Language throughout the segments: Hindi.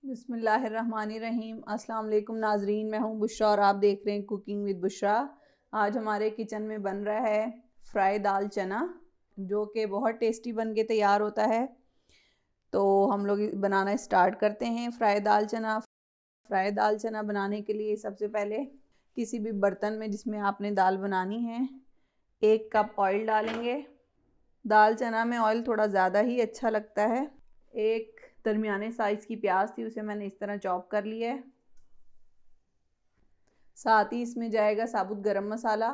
बिस्मिल्लाहिर्रहमानिर्रहीम। अस्सलाम वालेकुम नाजरीन, मैं हूं बुशरा और आप देख रहे हैं कुकिंग विद बुशरा। आज हमारे किचन में बन रहा है फ्राई दाल चना, जो कि बहुत टेस्टी बन के तैयार होता है। तो हम लोग बनाना स्टार्ट करते हैं फ्राई दाल चना। फ्राई दाल चना बनाने के लिए सबसे पहले किसी भी बर्तन में जिसमें आपने दाल बनानी है 1 कप ऑयल डालेंगे। दाल चना में ऑयल थोड़ा ज़्यादा ही अच्छा लगता है। एक दरमियाने साइज़ की प्याज थी, उसे मैंने इस तरह चॉप कर लिया है। साथ ही इसमें जाएगा साबुत गरम मसाला,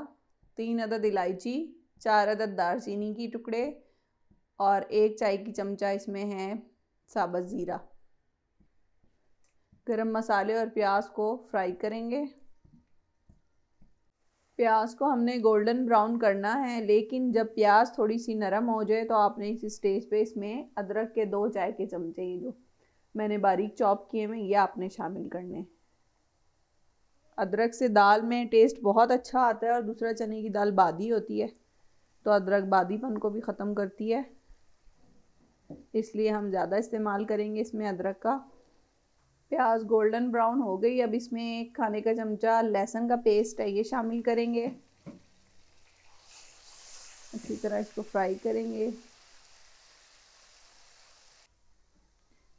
3 अदद इलायची, 4 अदद दालचीनी की टुकड़े और 1 चाय की चमचा इसमें है साबुत ज़ीरा। गरम मसाले और प्याज को फ्राई करेंगे। प्याज को हमने गोल्डन ब्राउन करना है, लेकिन जब प्याज थोड़ी सी नरम हो जाए तो आपने इस स्टेज पे इसमें अदरक के 2 चाय के चमचे ये जो मैंने बारीक चॉप किए हुए ये आपने शामिल करने। अदरक से दाल में टेस्ट बहुत अच्छा आता है और दूसरा चने की दाल बादी होती है तो अदरक बादीपन को भी ख़त्म करती है, इसलिए हम ज़्यादा इस्तेमाल करेंगे इसमें अदरक का। प्याज गोल्डन ब्राउन हो गई, अब इसमें 1 खाने का चमचा लहसुन का पेस्ट है ये शामिल करेंगे। अच्छी तरह इसको फ्राई करेंगे।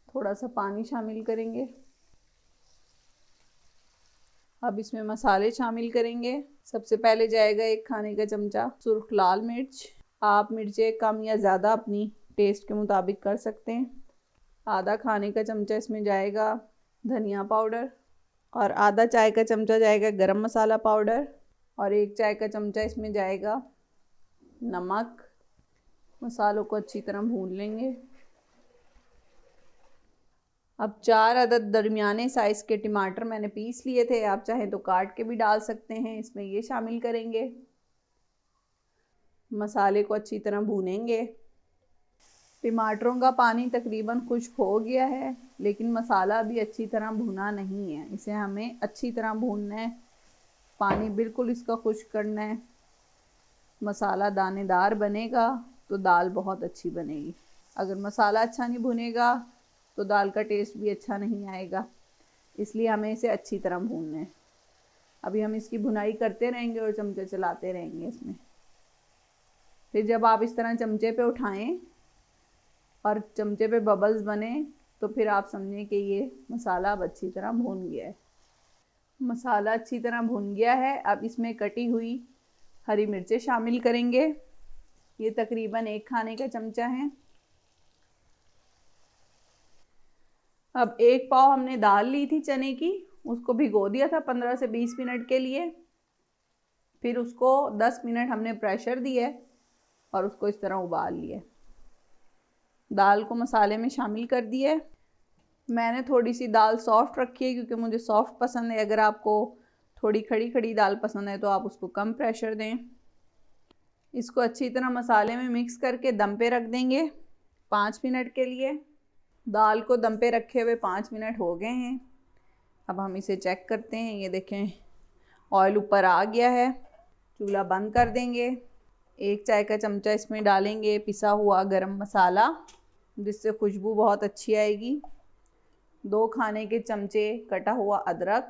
थोड़ा सा पानी शामिल करेंगे। अब इसमें मसाले शामिल करेंगे। सबसे पहले जाएगा 1 खाने का चमचा सुर्ख लाल मिर्च। आप मिर्चें कम या ज़्यादा अपनी टेस्ट के मुताबिक कर सकते हैं। आधा खाने का चमचा इसमें जाएगा धनिया पाउडर और आधा चाय का चमचा जाएगा गरम मसाला पाउडर और 1 चाय का चमचा इसमें जाएगा नमक। मसालों को अच्छी तरह भून लेंगे। अब 4 अदद दरमियाने साइज़ के टमाटर मैंने पीस लिए थे, आप चाहें तो काट के भी डाल सकते हैं, इसमें ये शामिल करेंगे। मसाले को अच्छी तरह भूनेंगे। टमाटरों का पानी तकरीबन खुश्क हो गया है, लेकिन मसाला अभी अच्छी तरह भुना नहीं है, इसे हमें अच्छी तरह भूनना है। पानी बिल्कुल इसका खुश्क करना है। मसाला दानेदार बनेगा तो दाल बहुत अच्छी बनेगी। अगर मसाला अच्छा नहीं भुनेगा तो दाल का टेस्ट भी अच्छा नहीं आएगा, इसलिए हमें इसे अच्छी तरह भूनना है। अभी हम इसकी भुनाई करते रहेंगे और चमचे चलाते रहेंगे इसमें। फिर जब आप इस तरह चमचे पे उठाएं और चमचे पे बबल्स बने तो फिर आप समझें कि ये मसाला अब अच्छी तरह भून गया है। मसाला अच्छी तरह भून गया है। अब इसमें कटी हुई हरी मिर्चें शामिल करेंगे। ये तकरीबन 1 खाने का चमचा है। अब 1 पाव हमने दाल ली थी चने की, उसको भिगो दिया था 15 से 20 मिनट के लिए। फिर उसको 10 मिनट हमने प्रेशर दिया और उसको इस तरह उबाल लिया। दाल को मसाले में शामिल कर दिया। मैंने थोड़ी सी दाल सॉफ्ट रखी है क्योंकि मुझे सॉफ्ट पसंद है। अगर आपको थोड़ी खड़ी खड़ी दाल पसंद है तो आप उसको कम प्रेशर दें। इसको अच्छी तरह मसाले में मिक्स करके दम पे रख देंगे 5 मिनट के लिए। दाल को दम पे रखे हुए 5 मिनट हो गए हैं। अब हम इसे चेक करते हैं। ये देखें ऑयल ऊपर आ गया है। चूल्हा बंद कर देंगे। 1 चाय का चमचा इसमें डालेंगे पिसा हुआ गरम मसाला, जिससे खुशबू बहुत अच्छी आएगी। 2 खाने के चमचे कटा हुआ अदरक,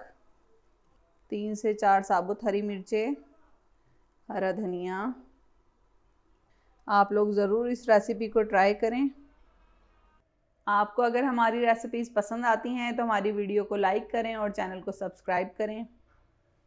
3 से 4 साबुत हरी मिर्चें, हरा धनिया। आप लोग ज़रूर इस रेसिपी को ट्राई करें। आपको अगर हमारी रेसिपीज़ पसंद आती हैं तो हमारी वीडियो को लाइक करें और चैनल को सब्सक्राइब करें।